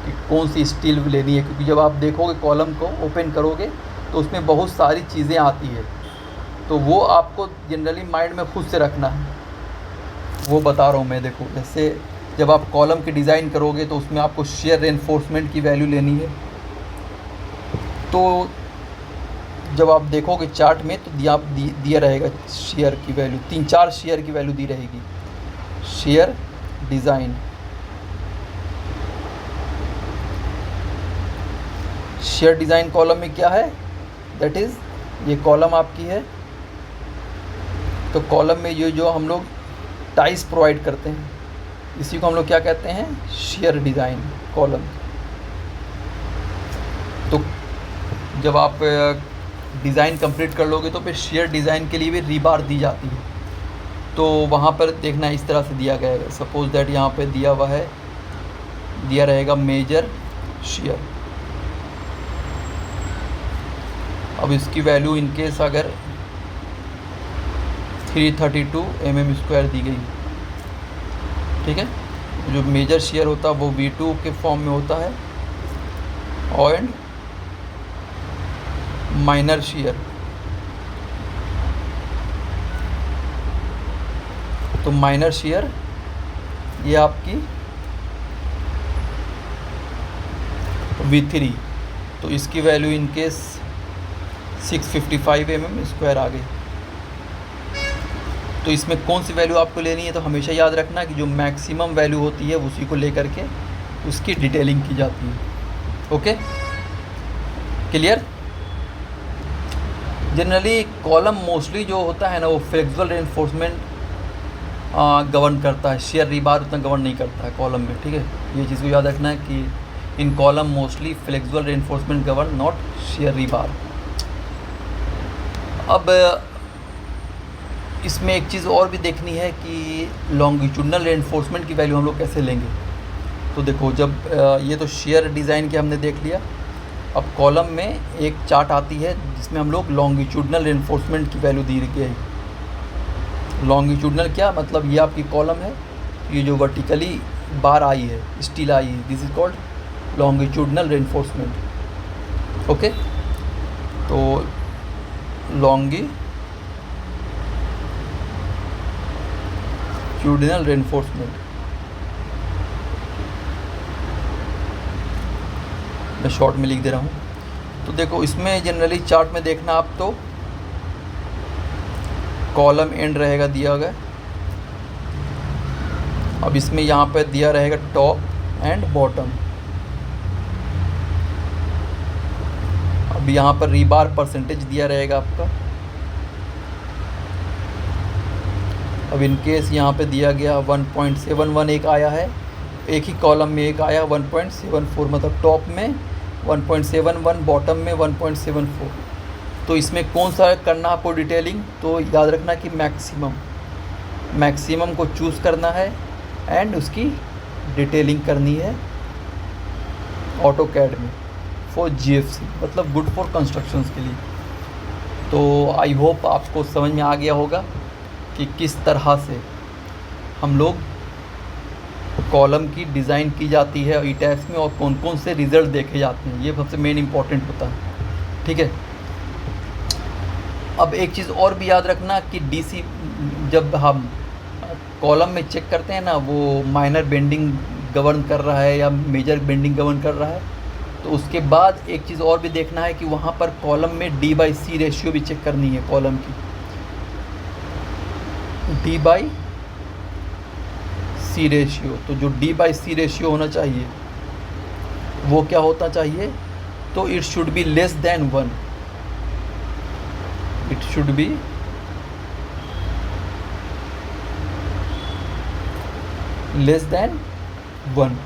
कि कौन सी स्टील लेनी है, क्योंकि जब आप देखोगे कॉलम को ओपन करोगे तो उसमें बहुत सारी चीज़ें आती है, तो वो आपको जनरली माइंड में खुद से रखना है। वो बता रहा हूँ मैं, देखो जैसे जब आप कॉलम की डिज़ाइन करोगे तो उसमें आपको शेयर रेनफोर्समेंट की वैल्यू लेनी है। तो जब आप देखोगे चार्ट में तो दिया रहेगा शेयर की वैल्यू, 3-4 शेयर की वैल्यू दी रहेगी। Share design, share design column में क्या है, दैट इज़ ये कॉलम आपकी है। तो कॉलम में ये जो हम लोग टाइस प्रोवाइड करते हैं, इसी को हम लोग क्या कहते हैं, शेयर डिज़ाइन कॉलम। तो जब आप डिज़ाइन कंप्लीट कर लोगे तो फिर शेयर डिज़ाइन के लिए भी रीबार दी जाती है। तो वहाँ पर देखना इस तरह से दिया गया है, सपोज़ दैट यहाँ पे दिया हुआ है, दिया रहेगा मेजर शेयर। अब इसकी वैल्यू इनकेस अगर 332 mm² दी गई, ठीक है। जो मेजर शेयर होता है वो V2 के फॉर्म में होता है, और माइनर शेयर, तो माइनर शेयर ये आपकी V3, तो इसकी वैल्यू इनकेस 655 mm² आ गई। तो इसमें कौन सी वैल्यू आपको लेनी है, तो हमेशा याद रखना कि जो मैक्सिमम वैल्यू होती है उसी को लेकर के उसकी डिटेलिंग की जाती है। Okay, clear? Generally column mostly जो होता है ना वो फ्लेक्सिबल रेनफोर्समेंट गवर्न करता है, शेयर रीबार उतना गवर्न नहीं करता है कॉलम में, ठीक है। ये चीज़ को याद रखना है कि इन column mostly flexible reinforcement govern, not share rebar. अब इसमें एक चीज़ और भी देखनी है कि लॉन्गिट्यूडनल रेनफोर्समेंट की वैल्यू हम लोग कैसे लेंगे। तो देखो, जब ये तो शेयर डिज़ाइन के हमने देख लिया, अब कॉलम में एक चार्ट आती है जिसमें हम लोग लॉन्गिट्यूडनल रेनफोर्समेंट की वैल्यू दी गई है। लॉन्गिट्यूडनल क्या मतलब, ये आपकी कॉलम है, ये जो वर्टिकली बार आई है, स्टील आई है, this is called longitudinal reinforcement. Okay, तो लॉन्गिट्यूडनल रेनफोर्समेंट मैं शॉर्ट में लिख दे रहा हूँ। तो देखो, इसमें जनरली चार्ट में देखना आप, तो कॉलम एंड रहेगा दिया गया। अब इसमें यहाँ पर दिया रहेगा टॉप एंड बॉटम। अब यहाँ पर रीबार परसेंटेज दिया रहेगा आपका। अब इन केस यहाँ पे दिया गया 1.71 एक आया है, एक ही कॉलम में एक आया 1.74, मतलब टॉप में 1.71, बॉटम में 1.74। तो इसमें कौन सा करना आपको डिटेलिंग, तो याद रखना कि मैक्सिमम को चूज़ करना है एंड उसकी डिटेलिंग करनी है ऑटोकैड में फॉर GFC, मतलब गुड फॉर कंस्ट्रक्शंस के लिए। तो आई होप आपको समझ में आ गया होगा कि किस तरह से हम लोग कॉलम की डिज़ाइन की जाती है ईटैक्स में और कौन कौन से रिज़ल्ट देखे जाते हैं, ये सबसे मेन इम्पॉर्टेंट होता है। ठीक है। अब एक चीज़ और भी याद रखना कि DC जब हम कॉलम में चेक करते हैं ना, वो माइनर बेंडिंग गवर्न कर रहा है या मेजर बेंडिंग गवर्न कर रहा है, तो उसके बाद एक चीज़ और भी देखना है कि वहाँ पर कॉलम में D/C रेशियो भी चेक करनी है कॉलम की। D/C रेशियो, तो जो D/C रेशियो होना चाहिए वो क्या होता चाहिए, तो it should be less than 1, it should be less than 1।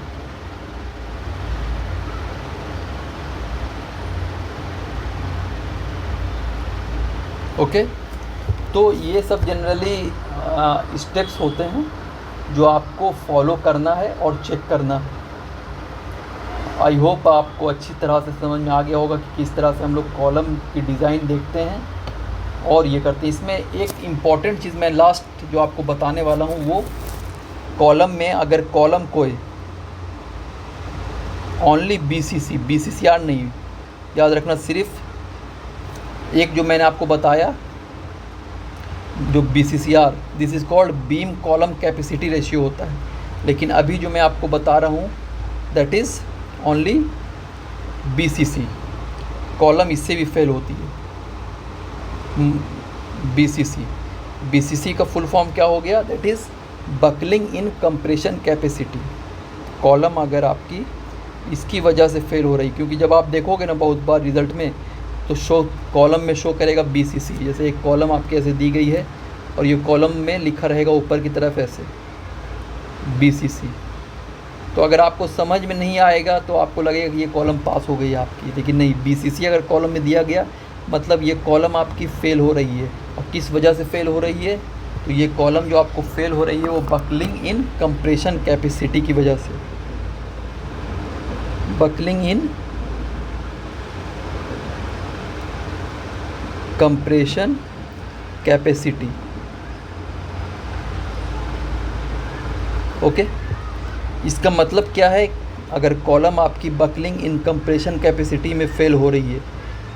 Okay. तो ये सब जनरली स्टेप्स होते हैं जो आपको फॉलो करना है और चेक करना है। आई होप आपको अच्छी तरह से समझ में आ गया होगा कि किस तरह से हम लोग कॉलम की डिज़ाइन देखते हैं और ये करते हैं। इसमें एक इम्पॉर्टेंट चीज़ मैं लास्ट जो आपको बताने वाला हूँ, वो कॉलम में अगर कॉलम कोई ओनली BCCR नहीं, याद रखना सिर्फ एक जो मैंने आपको बताया जो BCCR, this is called beam column capacity ratio होता है, लेकिन अभी जो मैं आपको बता रहा हूँ that is only BCC। Column इससे भी फेल होती है। BCC का फुल फॉर्म क्या हो गया, that is buckling in compression capacity. Column अगर आपकी इसकी वजह से फेल हो रही, क्योंकि जब आप देखोगे ना बहुत बार रिज़ल्ट में तो कॉलम में शो करेगा BCC। जैसे एक कॉलम आपके ऐसे दी गई है और ये कॉलम में लिखा रहेगा ऊपर की तरफ ऐसे BCC। तो अगर आपको समझ में नहीं आएगा तो आपको लगेगा कि ये कॉलम पास हो गई है आपकी, लेकिन नहीं, BCC अगर कॉलम में दिया गया मतलब ये कॉलम आपकी फ़ेल हो रही है। और किस वजह से फ़ेल हो रही है, तो ये कॉलम जो आपको फ़ेल हो रही है वो बकलिंग इन कंप्रेशन कैपेसिटी की वजह से, बकलिंग इन कंप्रेशन कैपेसिटी। ओके। इसका मतलब क्या है, अगर कॉलम आपकी बकलिंग इन कंप्रेशन कैपेसिटी में फेल हो रही है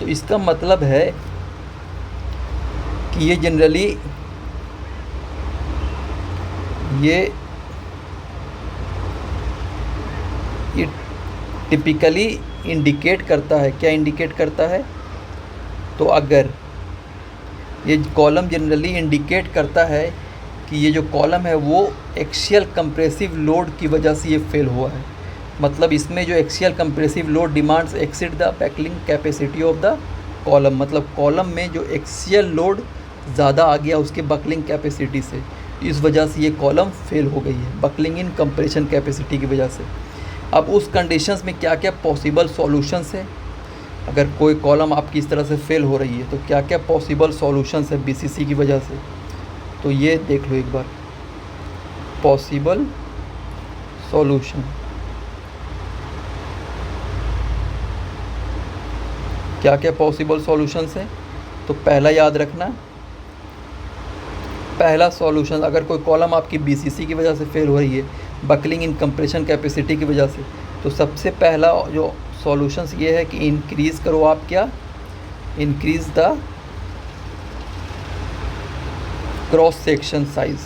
तो इसका मतलब है कि ये जनरली ये टिपिकली इंडिकेट करता है, क्या इंडिकेट करता है, तो अगर ये कॉलम जनरली इंडिकेट करता है कि ये जो कॉलम है वो एक्सियल कंप्रेसिव लोड की वजह से ये फेल हुआ है। मतलब इसमें जो axial compressive load demands exceed the buckling capacity of the column, मतलब कॉलम में जो एक्सियल लोड ज़्यादा आ गया उसके बकलिंग कैपेसिटी से, इस वजह से ये कॉलम फेल हो गई है, बकलिंग इन कंप्रेशन कैपेसिटी की वजह से। अब उस कंडीशंस में क्या क्या पॉसिबल सॉल्यूशंस है, अगर कोई कॉलम आपकी इस तरह से फेल हो रही है तो क्या क्या पॉसिबल सॉल्यूशंस है BCC की वजह से, तो ये देख लो एक बार। पॉसिबल सॉल्यूशन क्या क्या पॉसिबल सॉल्यूशंस हैं, तो पहला याद रखना, पहला सॉल्यूशन अगर कोई कॉलम आपकी BCC की वजह से फेल हो रही है, बकलिंग इन कंप्रेशन कैपेसिटी की वजह से, तो सबसे पहला जो सॉल्यूशंस ये है कि इंक्रीज़ करो आप क्या, increase the cross section size,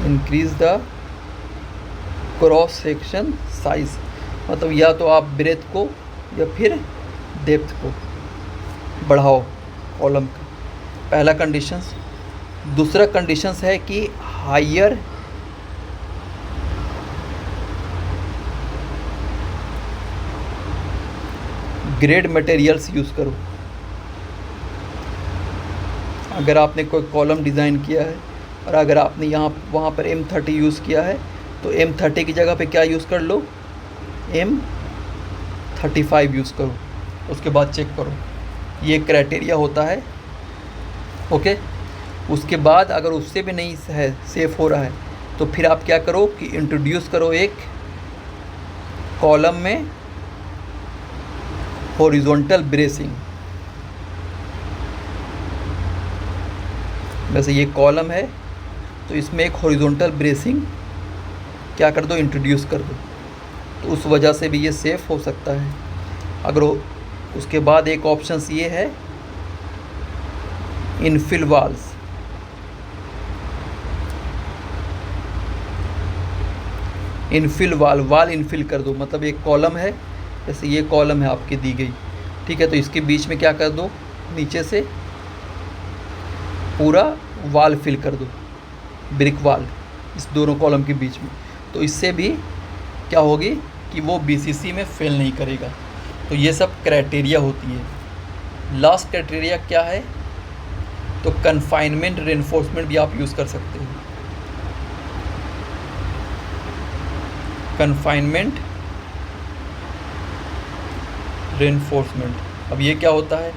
increase the cross section size, मतलब या तो आप ब्रेथ को या फिर डेप्थ को बढ़ाओ कॉलम का। पहला कंडीशंस। दूसरा कंडीशंस है कि हायर ग्रेड मटेरियल्स यूज़ करो। अगर आपने कोई कॉलम डिज़ाइन किया है और अगर आपने वहाँ पर M30 यूज़ किया है तो M30 की जगह पे क्या यूज़ कर लो, M35 यूज़ करो। उसके बाद चेक करो, ये क्राइटेरिया होता है। ओके, उसके बाद अगर उससे भी नहीं है, सेफ़ हो रहा है, तो फिर आप क्या करो कि इंट्रोड्यूस करो एक कॉलम में हॉरिजॉन्टल ब्रेसिंग। वैसे ये कॉलम है तो इसमें एक हॉरिजॉन्टल ब्रेसिंग क्या कर दो, इंट्रोड्यूस कर दो, तो उस वजह से भी ये सेफ़ हो सकता है। अगर उसके बाद एक ऑप्शंस ये है इनफिल वाल्स। इनफिल वाल इनफिल कर दो, मतलब एक कॉलम है, जैसे ये कॉलम है आपकी दी गई, ठीक है, तो इसके बीच में क्या कर दो, नीचे से पूरा वाल फिल कर दो, ब्रिक वाल, इस दोनों कॉलम के बीच में। तो इससे भी क्या होगी कि वो BCC में फेल नहीं करेगा। तो ये सब क्राइटेरिया होती है। लास्ट क्राइटेरिया क्या है, तो कन्फाइनमेंट रेनफोर्समेंट भी आप यूज़ कर सकते हो। कन्फाइनमेंट रेनफोर्समेंट, अब ये क्या होता है,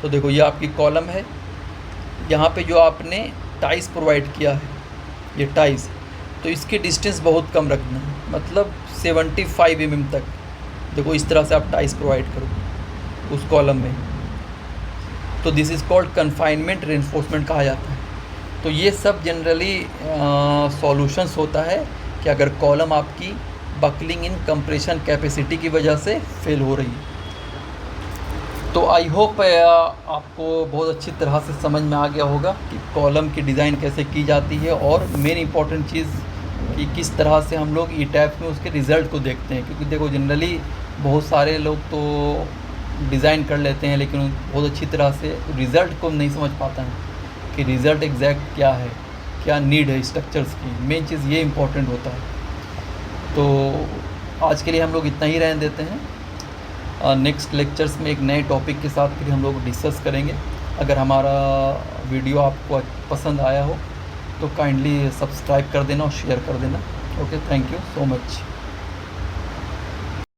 तो देखो ये आपकी कॉलम है, यहाँ पे जो आपने टाइस प्रोवाइड किया है, ये टाइस, तो इसकी डिस्टेंस बहुत कम रखना है, मतलब 75 mm तक। देखो इस तरह से आप टाइस प्रोवाइड करो उस कॉलम में, तो this is called confinement reinforcement कहा जाता है। तो ये सब जनरली सॉल्यूशंस होता है कि अगर कॉलम आपकी बकलिंग इन कंप्रेशन कैपेसिटी की वजह से फेल हो रही है। तो आई होप आपको बहुत अच्छी तरह से समझ में आ गया होगा कि कॉलम की डिज़ाइन कैसे की जाती है, और मेन इंपॉर्टेंट चीज़ कि किस तरह से हम लोग E-टैप्स में उसके रिज़ल्ट को देखते हैं। क्योंकि देखो जनरली बहुत सारे लोग तो डिज़ाइन कर लेते हैं लेकिन बहुत अच्छी तरह से रिज़ल्ट को नहीं समझ पाता है कि रिज़ल्ट एग्जैक्ट क्या है, क्या नीड है स्ट्रक्चर्स की। मेन चीज़ ये इम्पोर्टेंट होता है। तो आज के लिए हम लोग इतना ही रहने देते हैं। नेक्स्ट लेक्चर्स में एक नए टॉपिक के साथ फिर हम लोग डिस्कस करेंगे। अगर हमारा वीडियो आपको पसंद आया हो तो काइंडली सब्सक्राइब कर देना और शेयर कर देना। Okay, thank you so much.